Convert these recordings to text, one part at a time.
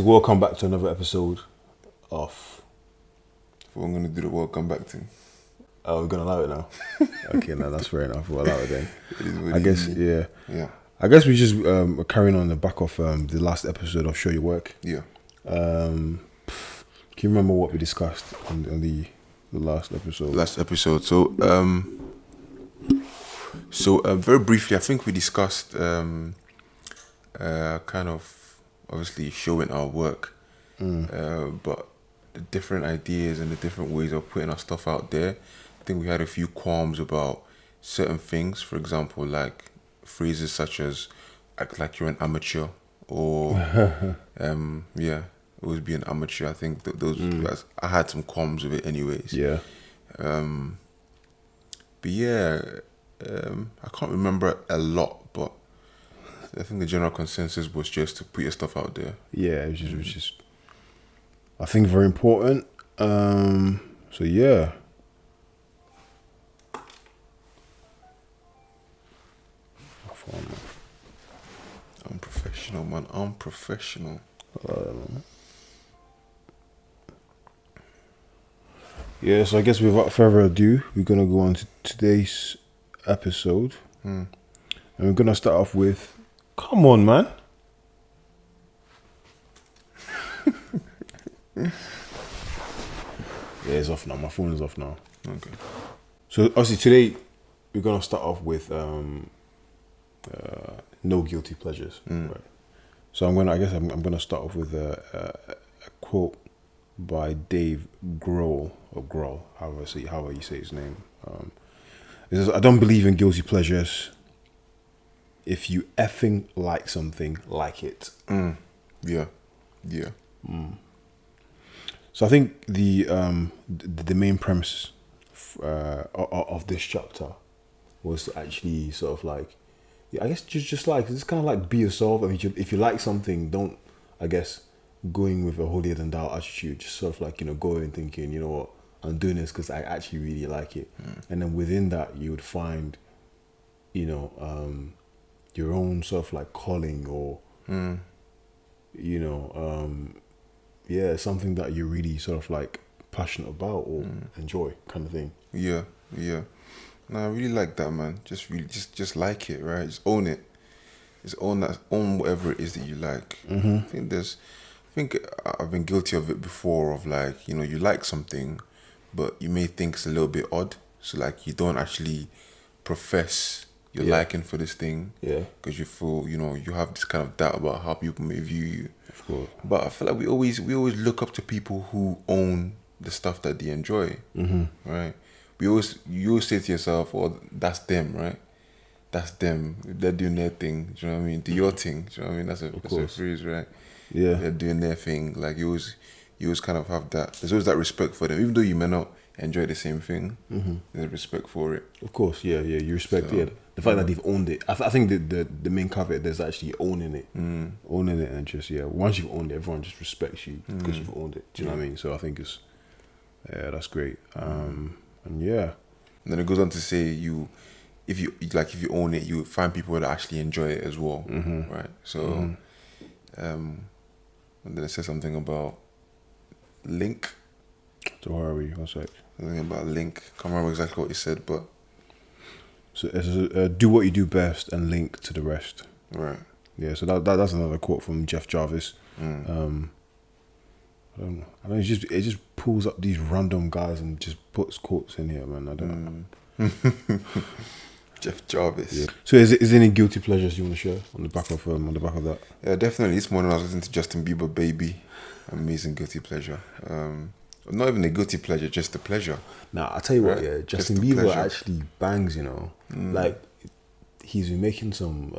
so welcome back to another episode of... What I'm going to do the welcome back thing. Oh, we're going to allow it now? Okay, no, that's fair enough. We'll allow it then. It is what I it guess, is. yeah. I guess we just carrying on the back of the last episode of Show Your Work. Yeah. Can you remember what we discussed on the last episode? So very briefly, I think we discussed kind of obviously showing our work, but the different ideas and the different ways of putting our stuff out there. I think we had a few qualms about certain things. For example, like phrases such as "act like you're an amateur" or always be an amateur. I think those I had some qualms with it, anyways. Yeah. But yeah, I can't remember a lot, but I think the general consensus was just to put your stuff out there. Yeah, which is I think very important. So yeah. Unprofessional, man. Unprofessional. Yeah, so I guess without further ado, we're gonna go on to today's episode, and we're gonna start off with, come on, man. Yeah, it's off now. My phone is off now. Okay. So obviously today we're gonna start off with no guilty pleasures. Right. So I'm gonna start off with a quote by Dave Grohl, however you say his name. It says, "I don't believe in guilty pleasures. If you effing like something, like it." Yeah. So I think the main premise of this chapter was to actually sort of like, I guess just like, it's kind of like be yourself. I mean, if you like something, don't, I guess, going with a holier than thou attitude. Just sort of like, go in thinking, you know what, I'm doing this because I actually really like it. And then within that, you would find, your own sort of like calling or, something that you're really sort of like passionate about or enjoy, kind of thing. Yeah. No, I really like that, man. Just like it, right? Just own it. Just own whatever it is that you like. I think I've been guilty of it before, of like, you like something, but you may think it's a little bit odd. So like, you don't actually profess your liking for this thing. Yeah. Because you feel, you have this kind of doubt about how people may view you. Of course. But I feel like we always look up to people who own the stuff that they enjoy. Right? You always say to yourself, "Oh, that's them, right? That's them. They're doing their thing." Do you know what I mean? Do your thing. Do you know what I mean? That's a phrase, right? Yeah. They're doing their thing. Like you always kind of have that. There's always that respect for them, even though you may not enjoy the same thing. There's respect for it. Of course, yeah. You respect the fact that they've owned it. I think the main caveat there's actually owning it, and just once you've owned it, everyone just respects you because you've owned it. Do you know what I mean? So I think that's great. And then it goes on to say if you own it, you find people that actually enjoy it as well, right? So, and then it says something about link. So where are we? One sec. Something about link. Can't remember exactly what he said, but so it says, do what you do best and link to the rest. Right. Yeah. So that's another quote from Jeff Jarvis. I don't know. It just pulls up these random guys and just puts quotes in here, man. I don't know. Jeff Jarvis. Yeah. So is there any guilty pleasures you want to share on the back of that? Yeah, definitely. This morning I was listening to Justin Bieber, "Baby." Amazing guilty pleasure. Not even a guilty pleasure, just a pleasure. Nah, I tell you what, yeah, Justin Bieber pleasure. Actually bangs. Like he's been making some.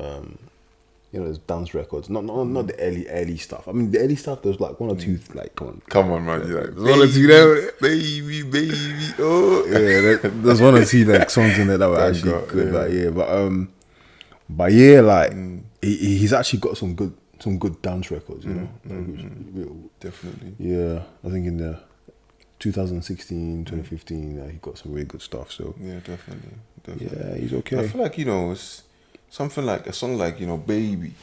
There's dance records, not the early stuff. I mean, the early stuff, there's like one or two, like, come on, man, you're like, one or two there, baby, oh, yeah, there's one or two like songs in there that were actually good, but he's actually got some good dance records, definitely, yeah. I think in the 2016, 2015, he got some really good stuff. So yeah, definitely, yeah, he's okay. I feel like it's something like a song like, baby,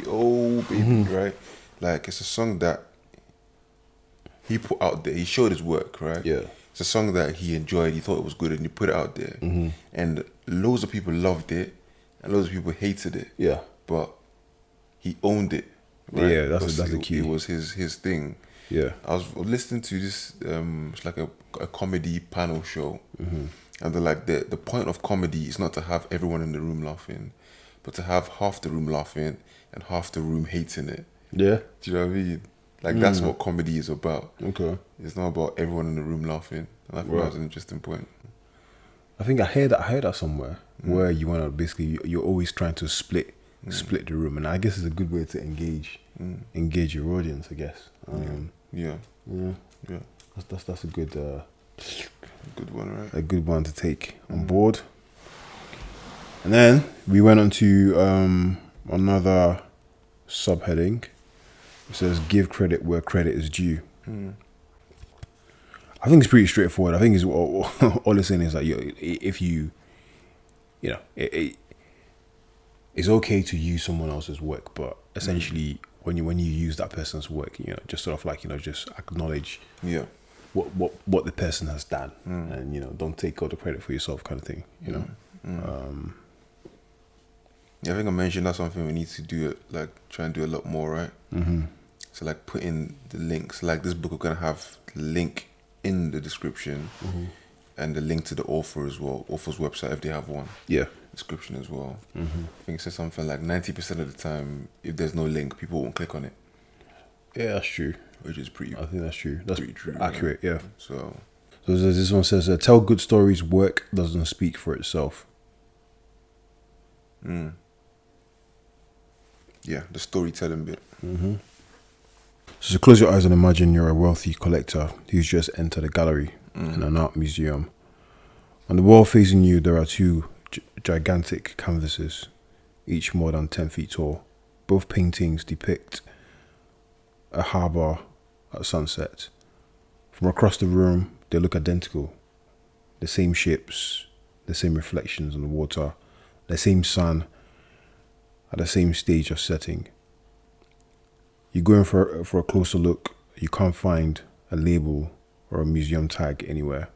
oh baby, right? Like it's a song that he put out there. He showed his work, right? Yeah. It's a song that he enjoyed. He thought it was good, and he put it out there. And loads of people loved it, and loads of people hated it. Yeah. But he owned it. Right? Yeah, that's Because the key. It was his thing. Yeah. I was listening to this. It's like a comedy panel show, and they're like the point of comedy is not to have everyone in the room laughing, but to have half the room laughing and half the room hating it. Yeah. Do you know what I mean? Like that's what comedy is about. Okay. It's not about everyone in the room laughing. And I think that was an interesting point. I think I heard that somewhere where you want to basically you're always trying to split the room, and I guess it's a good way to engage your audience. I guess. Yeah. That's a good Good one, right? a good one to take on board. And then we went on to another subheading. It says give credit where credit is due. I think it's pretty straightforward. I think it's all it's saying is that if you know, it's okay to use someone else's work, but essentially when you use that person's work, you know, just sort of like, you know, just acknowledge what the person has done, and you know, don't take all the credit for yourself, kind of thing. You know. Yeah, I think I mentioned that's something we need to do. Like try and do a lot more, right? So like put in the links. Like this book, we're gonna have the link in the description, and the link to the author as well, author's website if they have one. Yeah. Description as well. I think it says something like 90% of the time, if there's no link, people won't click on it. Yeah, that's true. Which is pretty. I think that's true. That's pretty true, accurate. right? Yeah. So this one says, "Tell good stories. Work doesn't speak for itself." yeah, the storytelling bit. So close your eyes and imagine you're a wealthy collector who's just entered a gallery in an art museum. On the wall facing you, there are two gigantic canvases, each more than 10 feet tall. Both paintings depict a harbour at sunset. From across the room, they look identical. The same ships, the same reflections on the water, the same sun at the same stage of setting. You go in for a closer look, you can't find a label or a museum tag anywhere.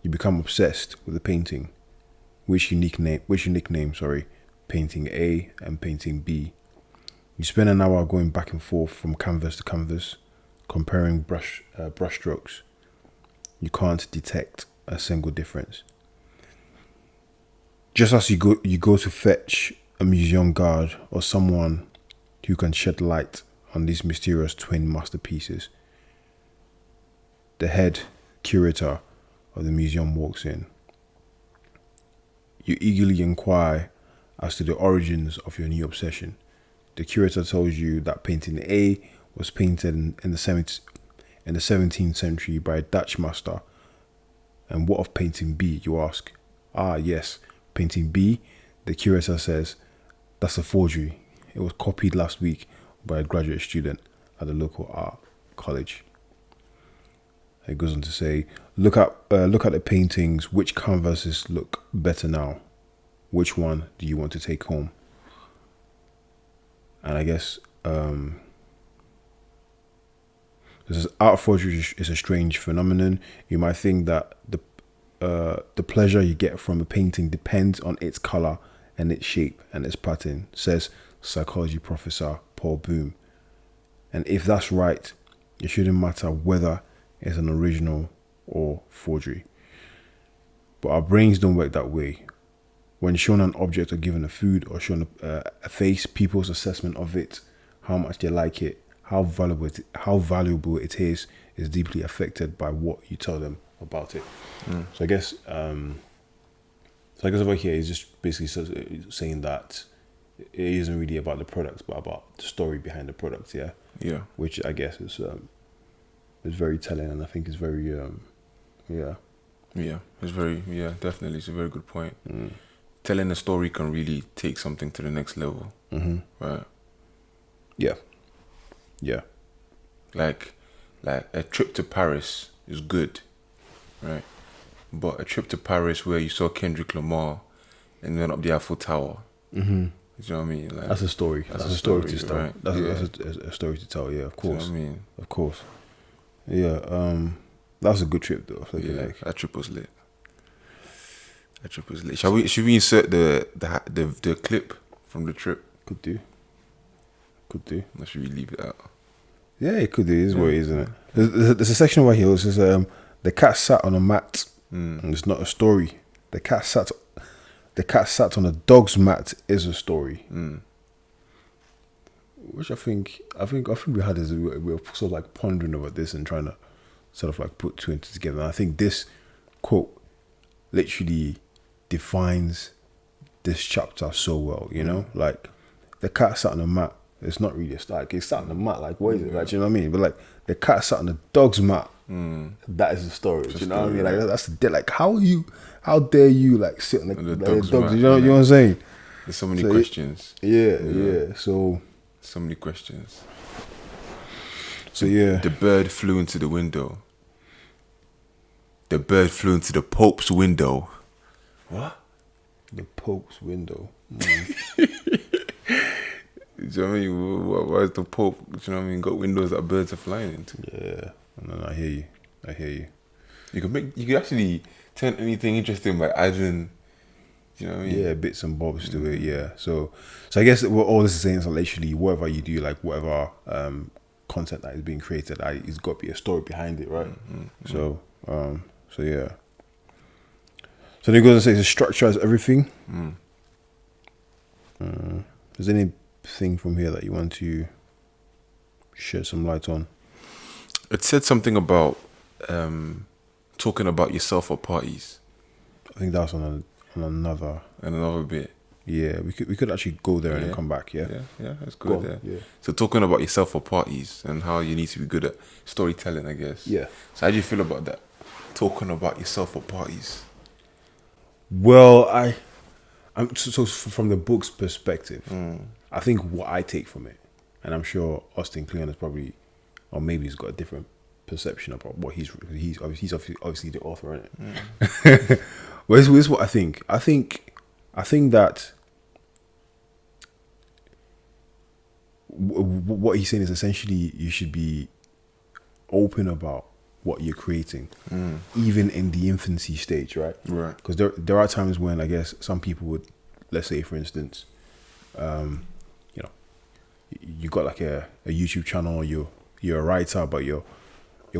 You become obsessed with the painting. Which unique name, painting A and painting B. You spend an hour going back and forth from canvas to canvas, comparing brush strokes. You can't detect a single difference. Just as you go to fetch a museum guard or someone who can shed light on these mysterious twin masterpieces, the head curator of the museum walks in. You eagerly inquire as to the origins of your new obsession. The curator tells you that painting A was painted in the 17th century by a Dutch master. And what of painting B, you ask? Ah, yes, painting B, the curator says, that's a forgery. It was copied last week by a graduate student at the local art college. It goes on to say, look at the paintings. Which canvases look better now? Which one do you want to take home? And I guess this is art forgery is a strange phenomenon. You might think that the pleasure you get from a painting depends on its color and its shape and its pattern, says psychology professor Paul Boom. And if that's right, it shouldn't matter whether it's an original or forgery. But our brains don't work that way. When shown an object or given a food or shown a face, people's assessment of it, how much they like it, how valuable it is deeply affected by what you tell them about it. So I guess over here is just basically saying that it isn't really about the products, but about the story behind the products. Yeah. Yeah. Which I guess is very telling, and I think is very Yeah, it's very definitely. It's a very good point. Telling a story can really take something to the next level, right? Yeah. Like a trip to Paris is good, right? But a trip to Paris where you saw Kendrick Lamar and you went up the Eiffel Tower, you know what I mean? Like, that's a story. That's a story to tell. right? That's a story to tell. Yeah, of course. You know what I mean? Of course. Yeah, that was a good trip though. I feel Yeah, like that trip was lit. That trip was lit. Should we insert the clip from the trip? could do, could do. Or should we leave it out? Yeah, it could do. It is what it is, isn't it? There's a section right here. It says the cat sat on a mat, and it's not a story. The cat sat on a dog's mat is a story. Which I think we had is we were sort of like pondering over this and trying to sort of like put two and two together. And I think this quote literally defines this chapter so well. You know, like the cat sat on a mat. It's not really a story. Like, it's sat on the mat. Like, what is it? Like, do you know what I mean? But like the cat sat on the dog's mat. That is the story. Do you know what I mean? Like that's the like how dare you like sit on the dog's mat, you know what I'm saying? There's so many questions. Yeah. So many questions. So yeah. The bird flew into the window. The bird flew into the Pope's window. What? The Pope's window. Do you know what I mean? Why is the Pope, do you know what I mean, got windows that birds are flying into? Yeah. No, I hear you. You could actually turn anything interesting by adding, do you know what I mean? Yeah, bits and bobs to it, yeah. So I guess what all this is saying is that literally whatever you do, like whatever content that is being created, it's got to be a story behind it, right? So yeah. So then he goes and says the structure is everything. Is there anything from here that you want to shed some light on? It said something about talking about yourself at parties. I think that's on another. And another bit. Yeah, we could actually go there and then come back. Yeah, let's go there. Yeah. So talking about yourself at parties and how you need to be good at storytelling, I guess. Yeah. So how do you feel about that? Talking about yourself at parties. Well, I'm so from the book's perspective, I think what I take from it, and I'm sure Austin Kleon is probably, or maybe he's got a different perception about what he's obviously the author, isn't it? Well, here's what I think. I think that what he's saying is essentially you should be open about what you're creating, even in the infancy stage, right? Right. Because there are times when I guess some people would, let's say for instance, you know, you got like a YouTube channel, or you're a writer, but your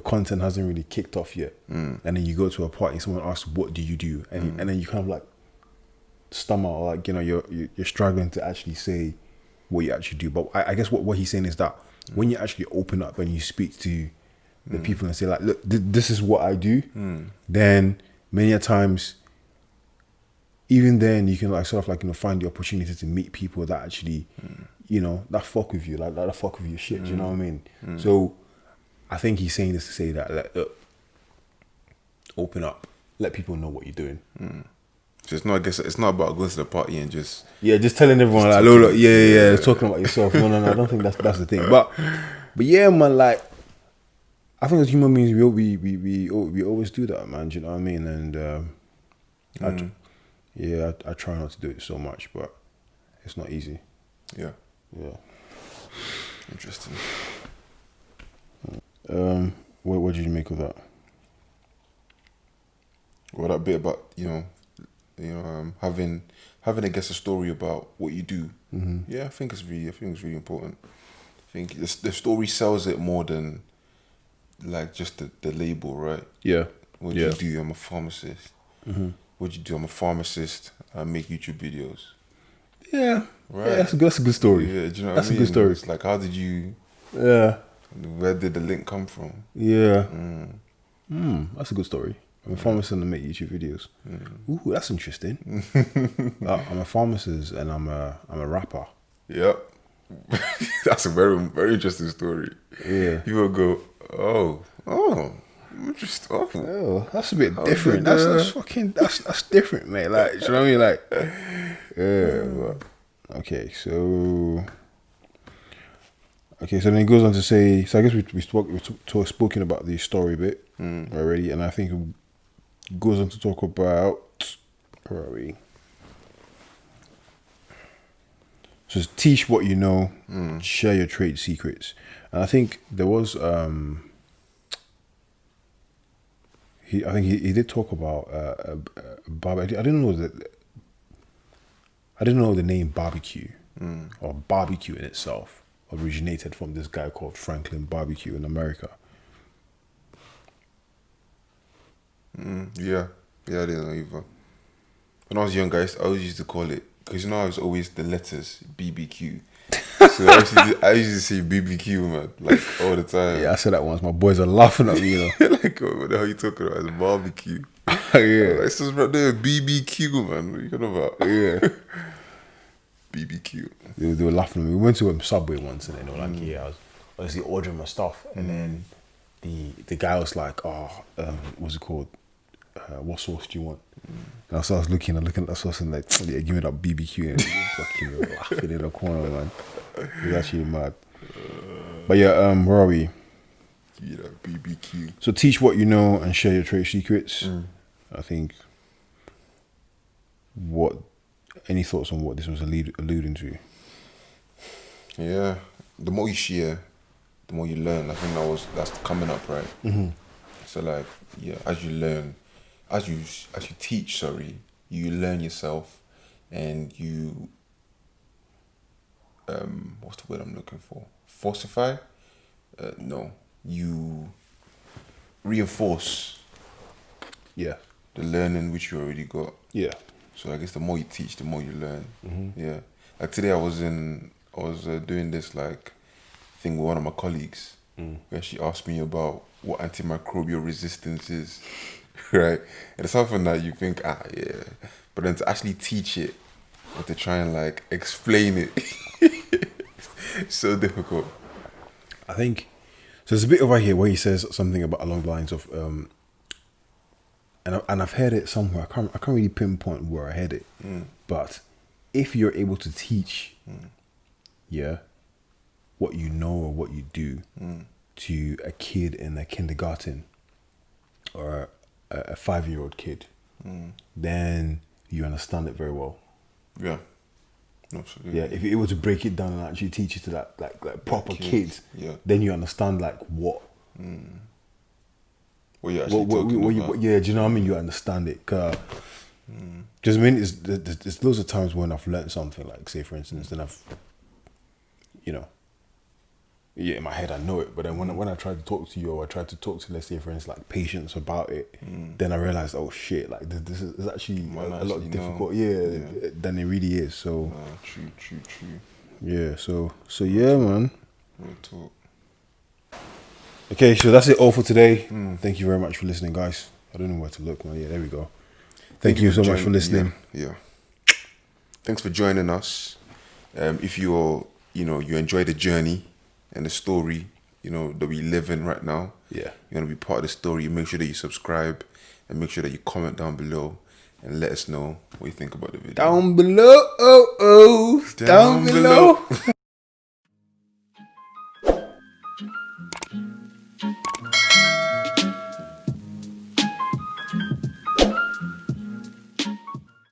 content hasn't really kicked off yet, and then you go to a party, someone asks, "What do you do?" and then you kind of like stammer, or like, you know, you're struggling to actually say what you actually do. But I guess what he's saying is that when you actually open up and you speak to the people and say like, look, this is what I do, then many a times, even then you can like sort of like, you know, find the opportunity to meet people that actually, you know, that fuck with you, like that fuck with your shit. Do you know what I mean? So I think he's saying this to say that, like, look, open up, let people know what you're doing. So it's not, I guess it's not about going to the party and just just telling everyone like, look, yeah, talking about yourself. No, I don't think that's the thing. But yeah, man, like, I think as human beings, we always do that, man. Do you know what I mean? And I try not to do it so much, but it's not easy. Yeah. Interesting. What did you make of that? Well, that bit about having I guess a story about what you do. Yeah, I think it's really important. I think the story sells it more than like just the label, right? Yeah. What do you do? I'm a pharmacist. What do you do? I'm a pharmacist. I make YouTube videos. Yeah. Right. Yeah, that's a good story. Yeah, do you know that's what I mean? A good story. It's like, how did you? Yeah. Where did the link come from? Yeah. That's a good story. I'm a pharmacist and I make YouTube videos. Ooh, that's interesting. I'm a pharmacist and I'm a rapper. Yep. That's a very, very interesting story. Yeah. People go, oh, interesting. Oh, that's a bit different. That's different, mate. Like, do you know what I mean? Like, yeah. Okay, so then he goes on to say. So I guess we spoken about the story bit already, and I think it goes on to talk about, where are we? So it's teach what you know, share your trade secrets, and I think there was I think he did talk about barbecue. I didn't know that. I didn't know the name barbecue or barbecue in itself originated from this guy called Franklin Barbecue in America. Yeah, I didn't know either. When I was young, I always used to call it, because you know I was always the letters BBQ. So I used to say BBQ, man, like all the time. Yeah, I said that once. My boys are laughing at me, you know. Like, what the hell are you talking about? It's barbecue. Yeah. It's just right there, BBQ, man. What are you talking about? Yeah. BBQ. They were laughing at me. We went to Subway once and they were like, yeah, I was obviously ordering my stuff. And then the guy was like, what's it called? What sauce do you want? And so I was looking at that sauce and like, yeah, give me that BBQ. And fucking laughing in the corner, man. It was actually mad. But yeah, where are we? Give me that BBQ. So teach what you know and share your trade secrets. I think any thoughts on what this was alluding to? Yeah, the more you share, the more you learn. I think that's coming up, right? Mm-hmm. So like, yeah, as you learn, as you teach, you learn yourself, and you what's the word I'm looking for? Falsify? No, you reinforce. Yeah. The learning which you already got. Yeah. So I guess the more you teach, the more you learn. Yeah. Like today, I was doing this like thing with one of my colleagues, where she asked me about what antimicrobial resistance is, right? And it's something that you think, yeah, but then to actually teach it, or to try and like explain it, it's so difficult. I think so. There's a bit over here where he says something about along the lines of, and I've heard it somewhere. I can't really pinpoint where I heard it, but if you're able to teach, yeah, what you know or what you do to a kid in a kindergarten or a 5-year-old kid, then you understand it very well. Yeah. Absolutely. Yeah, if you're able to break it down and actually teach it to that like proper kids, yeah, then you understand like what. What you're actually talking about. Yeah, do you know what I mean? You understand it. Because I mean, there's loads of times when I've learned something, like say for instance, then I've, in my head I know it, but then when I try to talk to you, or I try to talk to, let's say for instance, like patients about it, then I realize, oh shit, like this is actually a lot difficult, than it really is. So true. Yeah, so yeah, man. Real talk. Okay, so that's it all for today. Thank you very much for listening, guys. I don't know where to look, man. Yeah, there we go. Thank you so much for listening. Yeah. Thanks for joining us. If you enjoy the journey and the story, that we live in right now. Yeah. You want to be part of the story, make sure that you subscribe and make sure that you comment down below and let us know what you think about the video. Down below. Down below.